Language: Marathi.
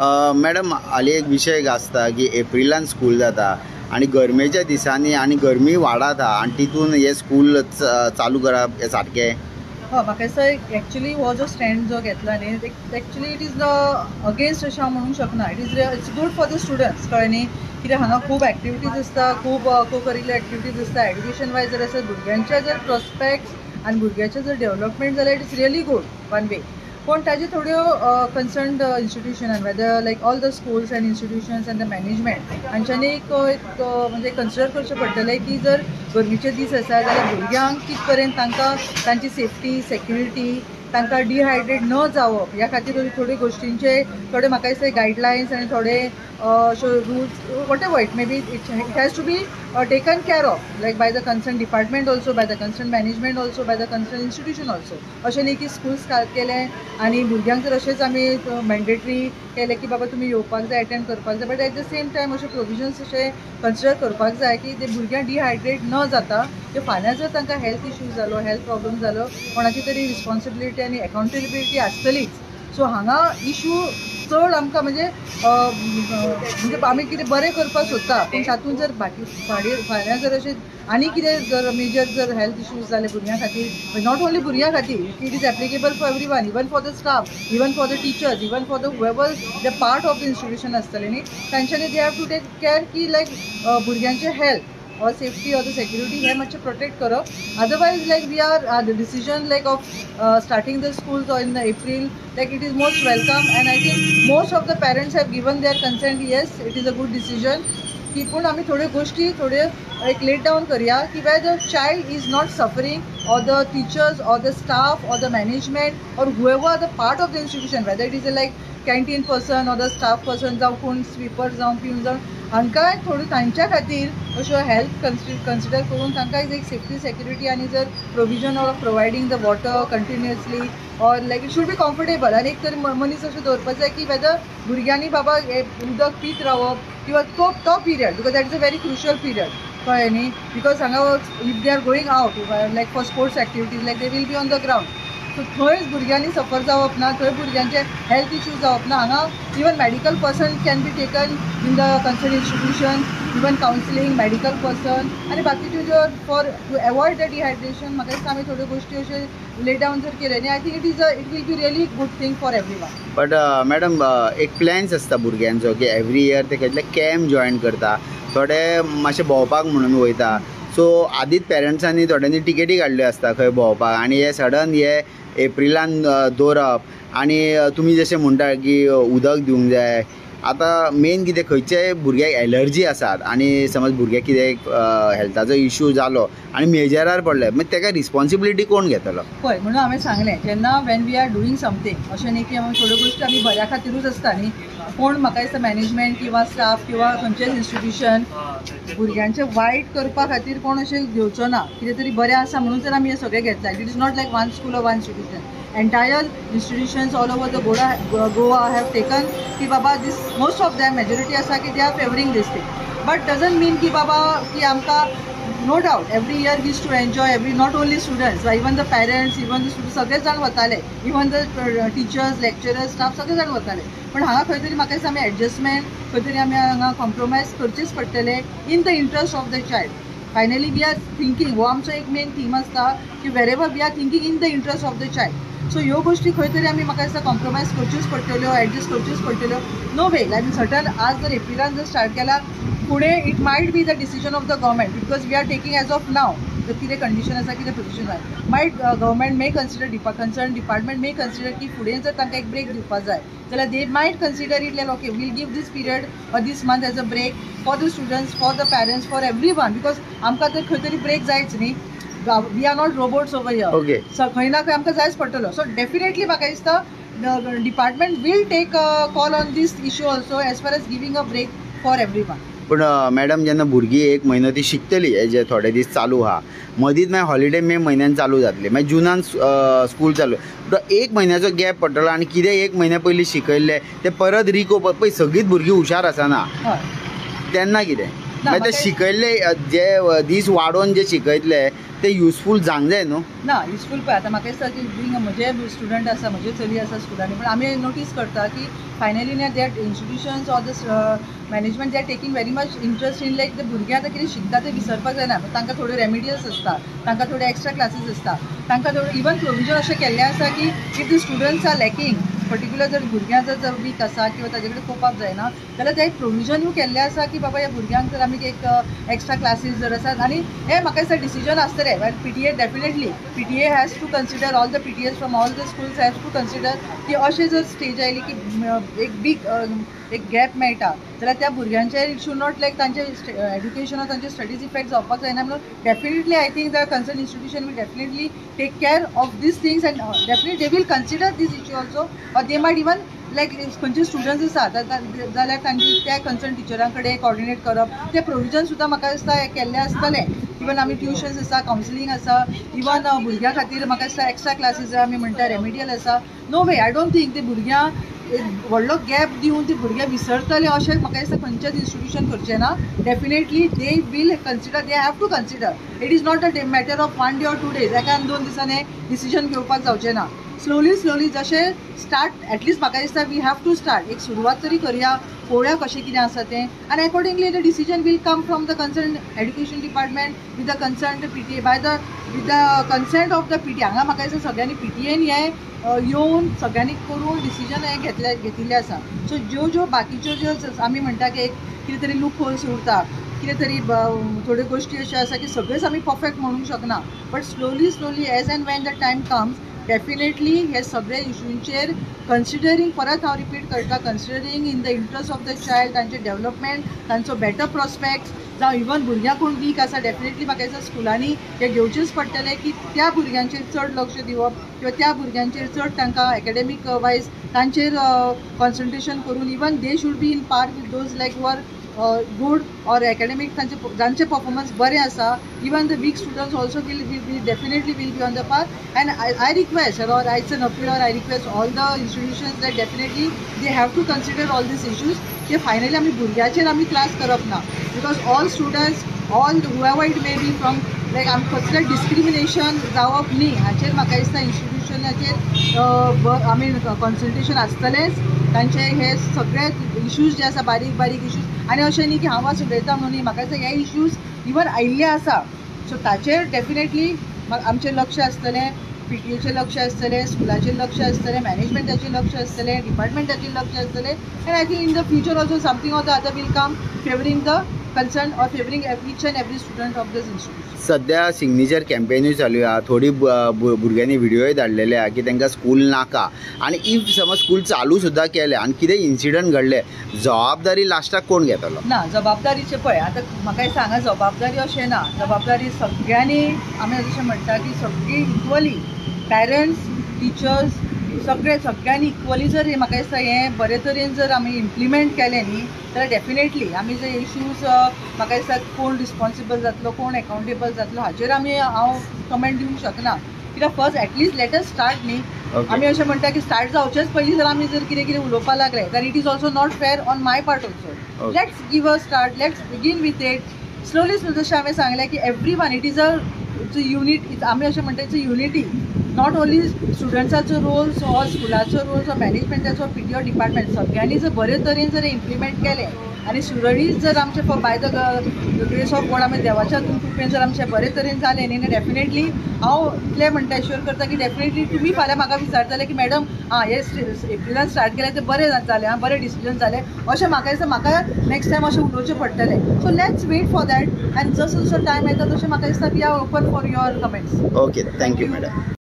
मॅडम हाली एक विशय आसता की एप्रिलान स्कूल जाता आणि गरमेच्या दिसांनी आणि गरमी वाडता आणि तितून हे स्कूल चालू करप हे सारकें? हय, म्हाका दिसता एक्चुअली हो जो स्टँड जो घेतला न्ही एक्चुअली इट इज अगेन्स्ट अशें हांव म्हणूंक शकना. It's good for the students कळ्ळें न्ही. कित्याक हांगा खूब एक्टिविटीज आसता, खूब को करिक्युलर एक्टिविटीज आसता. एड्युकेशन वायज जर आसत भुरग्यांचे जर प्रॉस्पेक्ट्स आनी भुरग्यांचें जर डेवलपमेंट जाल्यार it is really good one way. पण ताजे थोड्यो कन्सर्न्ड इन्स्टिट्यूशनान whether like all the schools and institutions and the management हांच्यांनी एक म्हणजे कन्सिडर करचें पडटलें की जर गरमेचे दीस आसा जाल्यार भुरग्यांक कित पर्यंत तांकां तांची सेफ्टी सेक्युरिटी तांकां डिहायड्रेट न जावप ह्या खातीर थोड्यो गोश्टींचे थोडे म्हाका दिसता गायडलायन्स आनी थोडे rules, whatever it may be, it has to be taken care of, like by the concerned department also, by the concerned management also, by the concerned institution also. अशें न्ही की स्कूल स्टार्ट केलें आनी भुरग्यांक जर अशेंच आमी मॅन्डेटरी केलें की बाबा तुमी येवपाक जाय, अटेंड करपाक जाय, but at the same time अशे प्रोविजन्स अशे कन्सिडर करपाक जाय की ते भुरग्यांक डिहायड्रेट न जाता की फाल्यां जर तांकां हेल्थ इश्यूज जालो, हेल्थ प्रॉब्लम जालो, कोणाची तरी रिस्पॉन्सिबिलिटी आनी अकाउंटेबिलिटी आसतलीच. सो हांगा इश्यू चड आमकां म्हणजे आमी कितें बरें करपाक सोदता पूण तातूंत जर फाल्यां जर अशें आनी कितें जर मेजर जर हेल्थ इश्यूज जाले भुरग्यां खातीर, नॉट ओन्ली भुरग्यां खातीर, it is applicable for everyone, even for the staff, even for the teachers, even for the whoever the part of the institution आसतलें न्ही, तांच्यांनी they have to take care की लायक भुरग्यांचें health or safety or the security हे मातशें protect करप. Otherwise like we are the decision like of starting the schools or in the April, like it is most welcome and I think most of the parents have given their consent. Yes, it is a good decision. की पूण आमी थोड्यो गोश्टी थोड्यो एक लेट डावन करया की where the child is not suffering or the teachers or the staff or the management or whoever the part of the institution, whether it is a like canteen person or the staff person जावं कोण स्वीपर जावं पिवन जावं हांकां थोड्यो तांच्या खातीर अश्यो हेल्थ कन्सिडर करून तांकां एक सेफ्टी सेक्युरिटी आनी जर provision of providing the water continuously or like it should be comfortable आनी एक तर मनीस अशें दवरपाक जाय की वेदर भुरग्यांनी बाबा उदक पीत रावप किंवा तो period, because that is a very crucial period कळ्ळें न्ही. बिकॉज हांगा if they are going out like for sports activities like they will be on the ground, so थंयच भुरग्यांनी सफर जावप ना, थंय भुरग्यांचे हेल्थ इश्यूज जावप ना. हांगा even medical person can be taken in the concern institution, even counselling medical person आनी बाकीच्यो ज्यो for to avoid the dehydration म्हाका दिसता आमी थोड्यो गोश्टी अशे लेट डावन जर केले न्ही, I think it will be really good thing for everyone. But madam एक प्लॅन्स आसता भुरग्यांचो की एवरी इयर ते कसले कॅम्प जॉयन करता, थोडे मातशे भोंवपाक म्हणून वयता. सो आदींच पेरंट्सांनी थोड्यांनी टिकेटी काडल्यो आसता खंय भोंवपाक आनी हे सडन हे एप्रिलान दवरप आनी तुमी जशें म्हणटा की उदक दिवंक जाय. आतां मेन कितें खंयचेय भुरग्याक एलर्जी आसात आनी समज भुरग्याक कितें हेल्थाचो इश्यू जालो आनी मेजरार पडले मागीर ताका रिस्पॉन्सिबिलिटी कोण घेतलो? पळय म्हणून हांवें सांगलें जेन्ना when we are doing something अशें न्ही की आमी थोड्यो गोश्टी आमी बऱ्या खातीरूच आसता न्ही, कोण म्हाका दिसता मॅनेजमेंट किंवा स्टाफ किंवा खंयचेच इन्स्टिट्यूशन भुरग्यांचें वायट करपा खातीर कोण अशें घेवचो ना, कितें तरी बरें आसा म्हणून जर आमी हें सगळें घेतलां. It is not like one school or one institution, entire institutions all over the Goa have taken ki baba this most of them majority asa ki they are favoring this thing, but doesn't mean ki baba ki amka no doubt every year we used to enjoy every not only students but even the parents even the students सगळे जाण वताले, even the teachers lecturers staff सगळे जाण वताले. पण हांगा खंय तरी म्हाका दिसता आमी एडजस्टमेंट खंय तरी आमी हांगा कॉम्प्रोमायज करचेच पडटले in the interest of the child. Finally we are thinking हो आमचो एक मेन थीम आसता की wherever we are thinking in the interest of the child. So ह्यो गोश्टी खंय तरी आमी म्हाका दिसता कॉम्प्रोमायज करच्योच पडटल्यो, एडजस्ट करच्योच पडटल्यो. नो वे लायक सर्टन आज जर एप्रिलान जर स्टार्ट केला फुडें it might be the decision of the government, because we are taking age of now जर कितें कंडिशन आसा कितें पोजिशन आसा might government may consider concern department may consider की फुडें जर तांकां एक ब्रेक दिवपाक जाय जाल्यार they might consider it like okay will give this period or this month as a break for the students, for the parents, for everyone, because आमकां तर खंय तरी ब्रेक जायच न्ही. We are not robots over here. Okay, so खंय ना खंय आमकां जायच पडटलो. सो डेफिनेटली म्हाका दिसता department will take call on this issue also as far as giving a break for everyone. पूण मॅडम जेन्ना भुरगीं एक म्हयनो ती शिकतली हे जे थोडे दीस चालू आहा मदींच मागीर हॉलिडे मे म्हयन्यान चालू जातली मागीर जुनान स्कूल चालू, एक म्हयन्याचो गॅप पडटलो आनी कितें एक म्हयन्या पयलीं शिकयल्लें तें परत रिकोप पळय सगळींच भुरगीं हुशार आसना तेन्ना कितें मागीर ते शिकयल्ले जे दीस वाडोवन जे शिकयतले ते युजफूल जावंक जाय न्हू. ना युजफूल पळय आतां म्हाका दिसता की बींग म्हजे स्टुडंट आसा, म्हजे चली आसा स्कुलांनी, पण आमी नोटीस करता की फायनली ना that institutions or the management they are taking very much interest in like ते भुरग्यां आतां कितें शिकता ते विसरपाक जायना. तांकां थोड्यो रेमिडियल्स आसता, तांकां थोडे एक्स्ट्रा क्लासीस आसता, तांकां थोडे इवन प्रोविजन अशें केल्लें आसा की if the students are lacking particular जर भुरग्यां जर वीक आसा किंवा ताजे कडेन कोप अप जायना जाल्यार ते एक प्रोविजनूय केल्लें आसा की बाबा ह्या भुरग्यांक जर आमी एक एक्स्ट्रा क्लासीस जर आसात आनी हे म्हाका दिसता डिसिजन आसतलें PTA definitely PTA has to consider all the PTAs from all the schools has to consider की अशें जर स्टेज आयली की एक बीग एक गॅप मेळटा जाल्यार त्या भुरग्यांचेर इट शूड नॉट लायक तांचे एड्युकेशन तांचे स्टडीज इफेक्ट जावपाक जायना म्हणून definitely I think the concern institution will definitely take care of this things and definitely they will consider this issue also or they might even like खंयचे स्टुडंट्स आसा जाल्यार तांची त्या कन्सर्न टिचरां कडेन कोऑर्डिनेट करप ते प्रोविजन सुद्दां म्हाका दिसता केल्लें आसतलें. इवन आमी ट्युशन्स आसा, कावन्सिलींग आसा, इवन भुरग्यां खातीर म्हाका दिसता एक्स्ट्रा क्लासीस आमी म्हणटा रेमिडियल आसा. No way I don't think ते भुरग्यांक एक व्हडलो गॅप दिवन ते भुरगे विसरतले अशें म्हाका दिसता खंयचेच इन्स्टिट्यूशन करचें ना. Definitely they will consider, they have to consider. It is not a matter of 1 day or 2 days, एकान 2 दिसांनी डिसिजन घेवपाक जावचें ना. स्लोली जशें स्टार्ट एटलीस्ट म्हाका दिसता वी हॅव टू स्टार्ट, एक सुरवात तरी करया, पळोवया कशें कितें आसा तें आनी accordingly the decision will come from the concern education department with the concern PTA by the with the consent of the PTA. हांगा म्हाका दिसता सगळ्यांनी PTAन हें येवन सगळ्यांनी करून डिसिजन हें घेतिल्लें आसा. सो ज्यो बाकीच्यो ज्यो आमी म्हणटा की एक कितें तरी लूप होल्स उरता, कितें तरी थोड्यो गोश्टी अश्यो आसा की सगळेच आमी परफेक्ट म्हणूंक शकना, but slowly as and when the time comes definitely हे सगळे इश्यूंचेर कन्सिडरींग, परत हांव रिपीट करता, considering in the interest of the child, तांचे डेव्हलपमेंट, तांचो बेटर प्रॉस्पेक्ट्स जावं इवन भुरग्यां कोण वीक आसा डेफिनेटली म्हाका दिसता स्कुलांनी हे घेवचेच पडटले की त्या भुरग्यांचेर चड लक्ष दिवप किंवा त्या भुरग्यांचेर चड तांकां एकेडेमीक वायज तांचेर कॉन्सन्ट्रेशन करून even they should be in par with those like who are good or academic जांचे performance बरें आसा, even the weak students also will definitely will be on the path. And I request, or it's an appeal, or I request all the institutions that definitely they have to consider all these issues. की फायनली आमी भुरग्याचेर आमी क्लास करप ना, because all students all however it may be from like आमी कसलें डिस्क्रिमिनेशन जावप न्ही हाचेर म्हाका दिसता इन्स्टिट्यूशनाचेर आमी कॉन्सन्ट्रेशन आसतलेंच. तांचे हे सगळे इश्यूज जे आसा बारीक इश्यूज आनी अशें न्ही की हांव आज उलयता म्हणून न्ही, म्हाका दिसता हे इश्यूज इवन आयिल्ले आसा. सो ताचेर डेफिनेटली आमचें लक्ष आसतलें, PTAचें लक्ष आसतलें, स्कुलाचेर लक्ष आसतलें, मॅनेजमेंटाचेर लक्ष आसतलें, डिपार्टमेंटाचेर लक्ष आसतलें. And I think in the future also something or the other will come favouring the concern or favouring each and every student of this institution. सध्या सिग्नेचर कॅम्पेनूय चालू आहा, थोडी भुरग्यांनी व्हिडियोय धाडलेले आहा की तांकां स्कूल नाका, आनी इफ समज स्कूल चालू सुद्दां केलें आनी कितें इन्सिडंट घडले जबाबदारी लास्टाक कोण घेतलो? ना जबाबदारीचे पळय आतां म्हाका सांगा, जबाबदारी अशें ना, जबाबदारी सगळ्यांनी आमी जशें म्हणटा की सगळीं इक्वली पेरंट्स टिचर्स सगळ्यांनी इक्वली जर म्हाका दिसता हें बरे तरेन जर आमी इम्प्लिमेंट केलें न्ही जाल्यार डेफिनेटली आमी जे इश्यूज म्हाका दिसता कोण रिस्पॉन्सिबल जातलो, कोण एकावंटेबल जातलो हाचेर आमी हांव कमेंट दिवंक शकना. कित्याक first at least let us start न्ही. आमी अशें म्हणटा की स्टार्ट जावचेच पयलीं जर आमी जर कितें उलोवपाक लागले जाल्यार it is also not fair on my part also. Let's give a start, let's begin with it slowly. जशें हांवें सांगलें की everyone it is a unit, आमी अशें म्हणटा it's a unity. Not only स्टुडंट्साचो रोल ऑर स्कुलाचो रोल ऑर मॅनेजमेंटाचो PTO डिपार्टमेंट सगळ्यांनी जर बरे तरेन जर इम्प्लिमेंट केलें आनी सुरळीत जर आमचे by the grace of God आमी देवाच्या कृपेन जर आमचें बरे तरेन जालें न्ही डेफिनेटली हांव इतलें म्हणटा एश्योर करता की डेफिनेटली तुमी फाल्यां म्हाका विचारतले की मॅडम हे एप्रिलान स्टार्ट केलें तें बरें जालें, बरें डिसिजन जालें अशें म्हाका दिसता. म्हाका नेक्स्ट टायम अशें उलोवचें पडटलें. So let's wait for that, आनी जसो जसो टायम येता तशें म्हाका दिसता we are open for your comments. Okay, thank you madam.